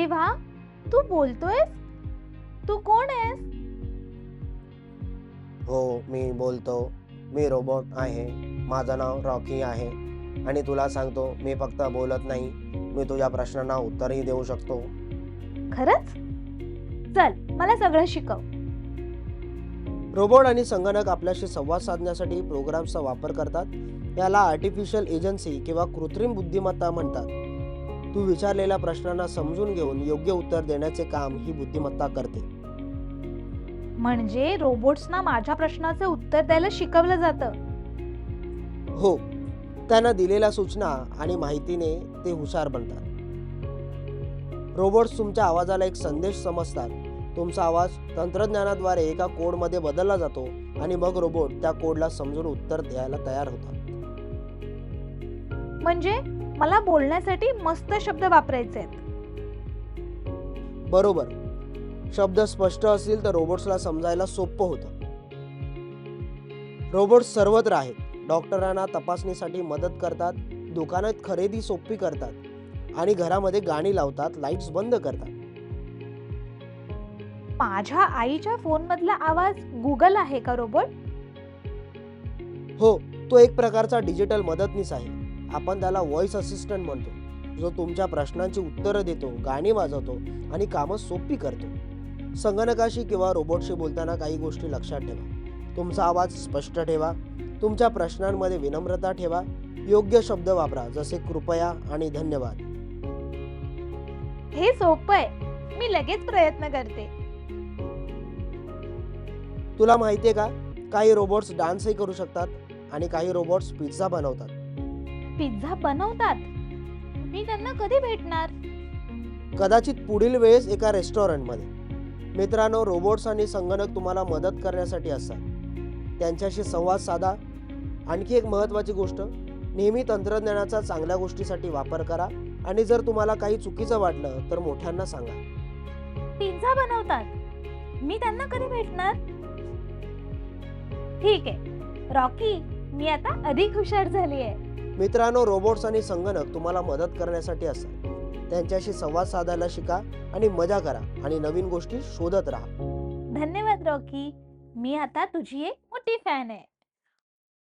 अरे वा, तू बोलतोयस? तू कोण आहेस? हो, मी बोलतो. मी रोबोट आहे. माझं नाव रॉकी आहे. आणि तुला सांगतो, मी फक्त बोलत नाही, मी तुझ्या प्रश्नांना उत्तरही देऊ शकतो. खरंच? चल, मला सगळं शिकव. रोबोट आणि संगणक आपल्याशी संवाद साधण्यासाठी प्रोग्राम्सचा वापर करतात. याला आर्टिफिशियल एजन्सी किंवा कृत्रिम बुद्धिमत्ता म्हणतात. तू विचारलेल्या प्रश्नांना समजून घेऊन योग्य उत्तर देण्याचे काम ही बुद्धिमत्ता करते. म्हणजे रोबोट्सना माझ्या प्रश्नाचे उत्तर द्यायला शिकवलं जातं. हो, त्यांना दिलेल्या सूचना आणि माहितीने ते हुशार बनतात. रोबोट्स तुमच्या आवाजाला एक संदेश समजतात. तुमचा आवाज तंत्रज्ञानाद्वारे एका कोडमध्ये बदलला जातो आणि मग रोबोट त्या कोडला समजून उत्तर द्यायला तयार होतात. म्हणजे मला बोलण्यासाठी मस्त शब्द वापरायचे आहेत. बरोबर. शब्द स्पष्ट असतील तर रोबोट्सला समजायला सोपं होतं. रोबोट्स सर्वत्र आहेत. डॉक्टरांना तपासणीसाठी मदत करतात, दुकानात खरेदी सोपी करतात आणि घरामध्ये गाणी लावतात, लाईट्स बंद करतात. माझ्या आईच्या फोनमधला आवाज गुगल आहे का रोबोट? हो, तो एक प्रकारचा डिजिटल मदतनीस आहे. आपण त्याला व्हॉइस असिस्टंट म्हणतो, जो तुमच्या प्रश्नांची उत्तरं देतो, गाणी वाजवतो आणि कामं सोपी करतो. संगणकाशी किंवा रोबोटशी बोलताना काही गोष्टी लक्षात ठेवा. तुमचा आवाज स्पष्ट ठेवा. तुमच्या प्रश्नांमध्ये विनम्रता ठेवा. योग्य शब्द वापरा, जसे कृपया आणि धन्यवाद. हे सोपं आहे. मी लगेच प्रयत्न करते. तुला माहितीये का, काही रोबोट्स डान्सही करू शकतात आणि काही रोबोट्स पिझ्झा बनवतात. पिझ्झा बनवतात? मी त्यांना कधी भेटणार? कदाचित पुढील वेळेस एका रेस्टॉरंटमध्ये. मित्रांनो, रोबोट्स आणि संगणक तुम्हाला मदत करण्यासाठी असतात. त्यांच्याशी संवाद साधा. आणखी एक महत्त्वाची गोष्ट, नेहमी तंत्रज्ञानाचा चांगल्या गोष्टीसाठी वापर करा आणि जर तुम्हाला काही चुकीचं वाटलं तर मोठ्यांना सांगा. पिझ्झा बनवतात? मी त्यांना कधी भेटणार? ठीक आहे रॉकी, मी आता अधिक हुशार झाली आहे. मित्रांनो, रोबोट्स आणि संगणक तुम्हाला मदत करण्यासाठी असतात. त्यांच्याशी संवाद साधायला शिका आणि मजा करा आणि नवीन गोष्टी शोधत राहा. धन्यवाद रॉकी, मी आता तुझी एक मोठी फॅन आहे.